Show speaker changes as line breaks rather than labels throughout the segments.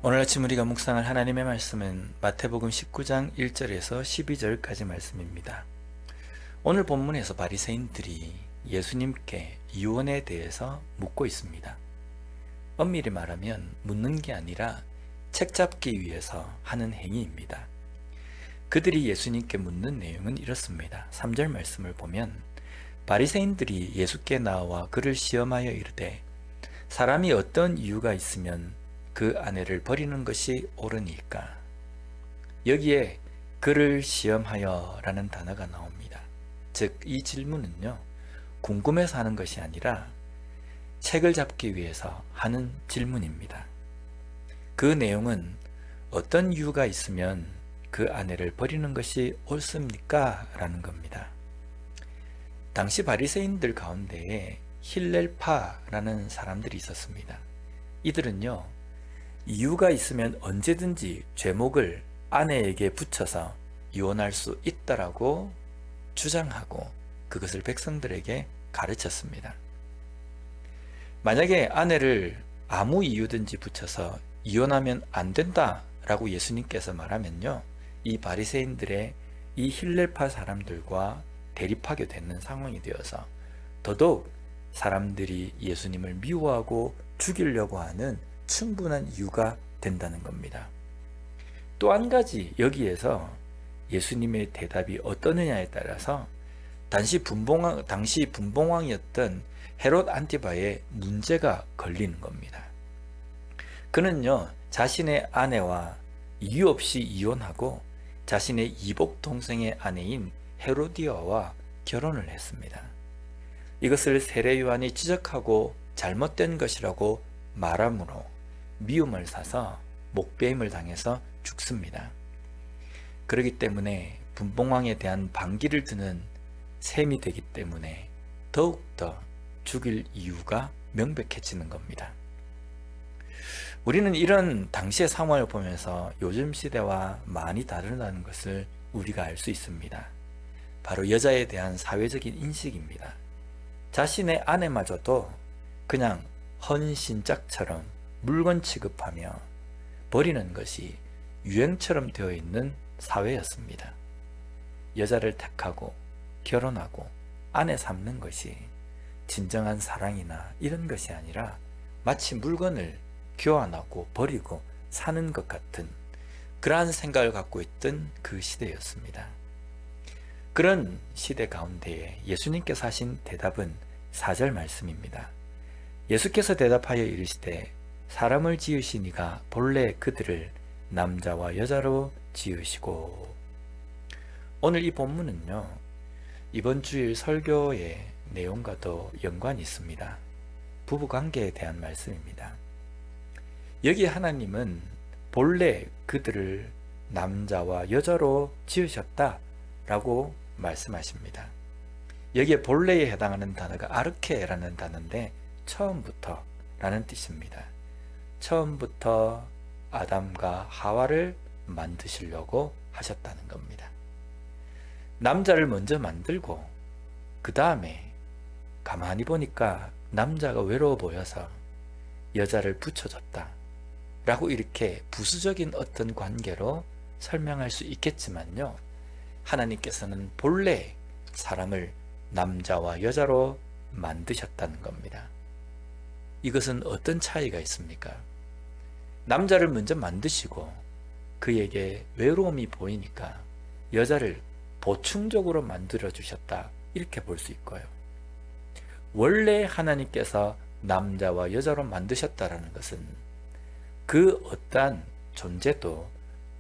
오늘 아침 우리가 묵상할 하나님의 말씀은 마태복음 19장 1절에서 12절까지 말씀입니다. 오늘 본문에서 바리새인들이 예수님께 유언에 대해서 묻고 있습니다. 엄밀히 말하면 묻는 게 아니라 책 잡기 위해서 하는 행위입니다. 그들이 예수님께 묻는 내용은 이렇습니다. 3절 말씀을 보면 바리새인들이 예수께 나와 그를 시험하여 이르되 사람이 어떤 이유가 있으면 그 아내를 버리는 것이 옳으니까. 여기에 그를 시험하여 라는 단어가 나옵니다. 즉 이 질문은요, 궁금해서 하는 것이 아니라 책을 잡기 위해서 하는 질문입니다. 그 내용은 어떤 이유가 있으면 그 아내를 버리는 것이 옳습니까? 라는 겁니다. 당시 바리새인들 가운데에 힐렐파라는 사람들이 있었습니다. 이들은요, 이유가 있으면 언제든지 죄목을 아내에게 붙여서 이혼할 수 있다라고 주장하고 그것을 백성들에게 가르쳤습니다. 만약에 아내를 아무 이유든지 붙여서 이혼하면 안 된다라고 예수님께서 말하면요, 이 바리새인들의 이 힐렐파 사람들과 대립하게 되는 상황이 되어서 더더욱 사람들이 예수님을 미워하고 죽이려고 하는 충분한 이유가 된다는 겁니다. 또 한 가지 여기에서 예수님의 대답이 어떠느냐에 따라서 당시 분봉왕이었던 헤롯 안티바에 문제가 걸리는 겁니다. 그는요, 자신의 아내와 이유 없이 이혼하고 자신의 이복 동생의 아내인 헤로디아와 결혼을 했습니다. 이것을 세례 요한이 지적하고 잘못된 것이라고 말함으로 미움을 사서 목배임을 당해서 죽습니다. 그렇기 때문에 분봉왕에 대한 반기를 드는 셈이 되기 때문에 더욱더 죽일 이유가 명백해지는 겁니다. 우리는 이런 당시의 상황을 보면서 요즘 시대와 많이 다르다는 것을 우리가 알 수 있습니다. 바로 여자에 대한 사회적인 인식입니다. 자신의 아내마저도 그냥 헌신짝처럼 물건 취급하며 버리는 것이 유행처럼 되어 있는 사회였습니다. 여자를 택하고 결혼하고 아내 삼는 것이 진정한 사랑이나 이런 것이 아니라 마치 물건을 교환하고 버리고 사는 것 같은 그러한 생각을 갖고 있던 그 시대였습니다. 그런 시대 가운데에 예수님께서 하신 대답은 4절 말씀입니다. 예수께서 대답하여 이르시되 사람을 지으신 이가 본래 그들을 남자와 여자로 지으시고. 오늘 이 본문은요, 이번 주일 설교의 내용과도 연관이 있습니다. 부부관계에 대한 말씀입니다. 여기 하나님은 본래 그들을 남자와 여자로 지으셨다 라고 말씀하십니다. 여기에 본래에 해당하는 단어가 아르케라는 단어인데 처음부터 라는 뜻입니다. 처음부터 아담과 하와를 만드시려고 하셨다는 겁니다. 남자를 먼저 만들고 그 다음에 가만히 보니까 남자가 외로워 보여서 여자를 붙여줬다 라고 이렇게 부수적인 어떤 관계로 설명할 수 있겠지만요, 하나님께서는 본래 사람을 남자와 여자로 만드셨다는 겁니다. 이것은 어떤 차이가 있습니까? 남자를 먼저 만드시고 그에게 외로움이 보이니까 여자를 보충적으로 만들어 주셨다, 이렇게 볼 수 있고요. 원래 하나님께서 남자와 여자로 만드셨다라는 것은 그 어떠한 존재도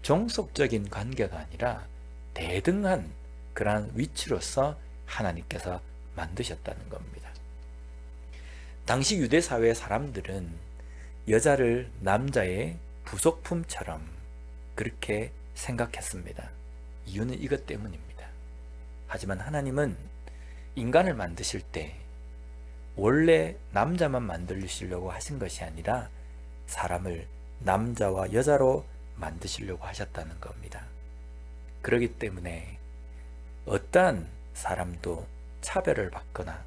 종속적인 관계가 아니라 대등한 그러한 위치로서 하나님께서 만드셨다는 겁니다. 당시 유대 사회의 사람들은 여자를 남자의 부속품처럼 그렇게 생각했습니다. 이유는 이것 때문입니다. 하지만 하나님은 인간을 만드실 때 원래 남자만 만드시려고 하신 것이 아니라 사람을 남자와 여자로 만드시려고 하셨다는 겁니다. 그렇기 때문에 어떠한 사람도 차별을 받거나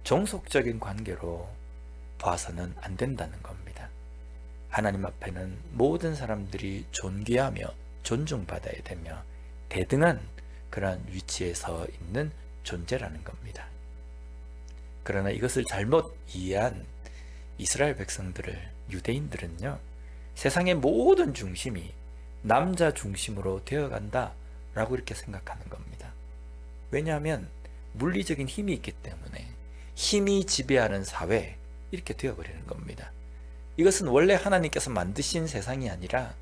종속적인 관계로 봐서는 안 된다는 겁니다. 하나님 앞에는 모든 사람들이 존귀하며 존중받아야 되며 대등한 그러한 위치에 서 있는 존재라는 겁니다. 그러나 이것을 잘못 이해한 이스라엘 백성들을, 유대인들은요, 세상의 모든 중심이 남자 중심으로 되어간다 라고 이렇게 생각하는 겁니다. 왜냐하면 물리적인 힘이 있기 때문에 힘이 지배하는 사회, 이렇게 되어버리는 겁니다. 이것은 원래 하나님께서 만드신 세상이 아니라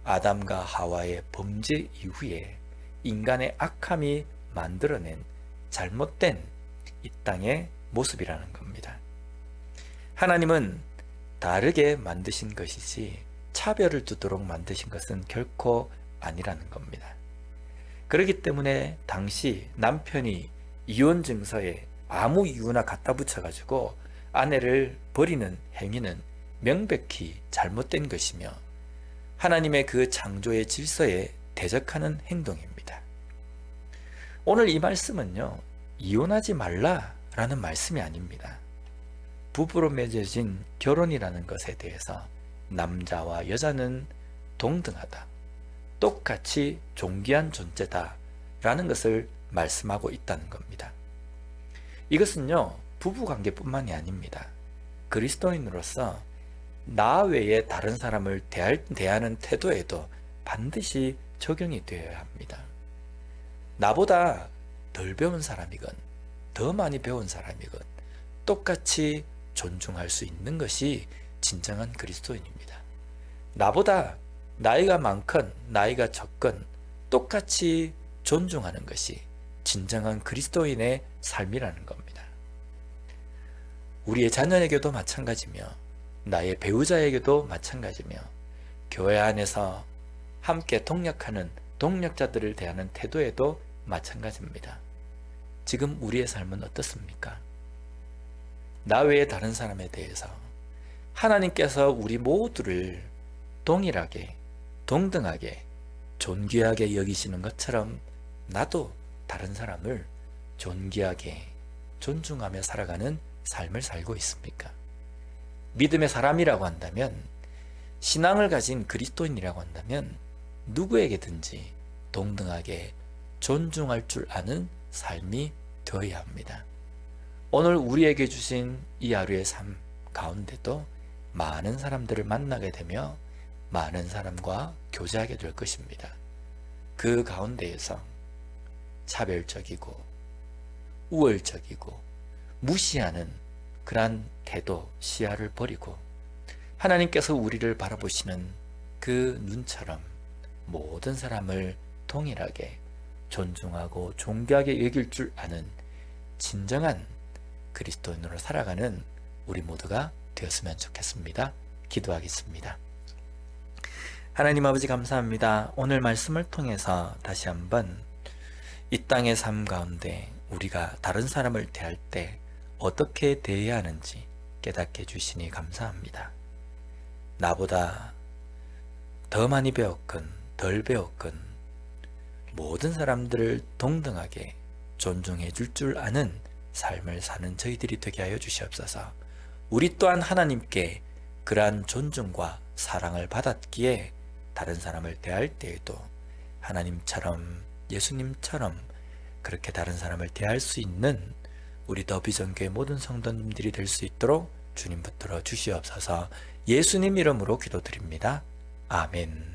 아담과 하와의 범죄 이후에 인간의 악함이 만들어낸 잘못된 이 땅의 모습이라는 겁니다. 하나님은 다르게 만드신 것이지 차별을 두도록 만드신 것은 결코 아니라는 겁니다. 그렇기 때문에 당시 남편이 이혼 증서에 아무 이유나 갖다 붙여가지고 아내를 버리는 행위는 명백히 잘못된 것이며 하나님의 그 창조의 질서에 대적하는 행동입니다. 오늘 이 말씀은요, 이혼하지 말라라는 말씀이 아닙니다. 부부로 맺어진 결혼이라는 것에 대해서 남자와 여자는 동등하다, 똑같이 존귀한 존재다 라는 것을 말씀하고 있다는 겁니다. 이것은요, 부부관계뿐만이 아닙니다. 그리스도인으로서 나 외에 다른 사람을 대하는 태도에도 반드시 적용이 되어야 합니다. 나보다 덜 배운 사람이건 더 많이 배운 사람이건 똑같이 존중할 수 있는 것이 진정한 그리스도인입니다. 나보다 나이가 많건 나이가 적건 똑같이 존중하는 것이 진정한 그리스도인의 삶이라는 겁니다. 우리의 자녀에게도 마찬가지며 나의 배우자에게도 마찬가지며 교회 안에서 함께 동역하는 동역자들을 대하는 태도에도 마찬가지입니다. 지금 우리의 삶은 어떻습니까? 나 외에 다른 사람에 대해서 하나님께서 우리 모두를 동일하게, 동등하게, 존귀하게 여기시는 것처럼 나도 다른 사람을 존귀하게, 존중하며 살아가는 삶을 살고 있습니까? 믿음의 사람이라고 한다면, 신앙을 가진 그리스도인이라고 한다면 누구에게든지 동등하게 존중할 줄 아는 삶이 되어야 합니다. 오늘 우리에게 주신 이 하루의 삶 가운데도 많은 사람들을 만나게 되며 많은 사람과 교제하게 될 것입니다. 그 가운데에서 차별적이고 우월적이고 무시하는 그러한 태도, 시야를 버리고 하나님께서 우리를 바라보시는 그 눈처럼 모든 사람을 동일하게 존중하고 존귀하게 여길 줄 아는 진정한 그리스도인으로 살아가는 우리 모두가 되었으면 좋겠습니다. 기도하겠습니다. 하나님 아버지 감사합니다. 오늘 말씀을 통해서 다시 한번 이 땅의 삶 가운데 우리가 다른 사람을 대할 때 어떻게 대해야 하는지 깨닫게 해주시니 감사합니다. 나보다 더 많이 배웠건 덜 배웠건 모든 사람들을 동등하게 존중해 줄 아는 삶을 사는 저희들이 되게 하여 주시옵소서. 우리 또한 하나님께 그러한 존중과 사랑을 받았기에 다른 사람을 대할 때에도 하나님처럼, 예수님처럼 그렇게 다른 사람을 대할 수 있는 우리 더 비전교회 모든 성도님들이 될 수 있도록 주님 붙들어 주시옵소서. 예수님 이름으로 기도드립니다. 아멘.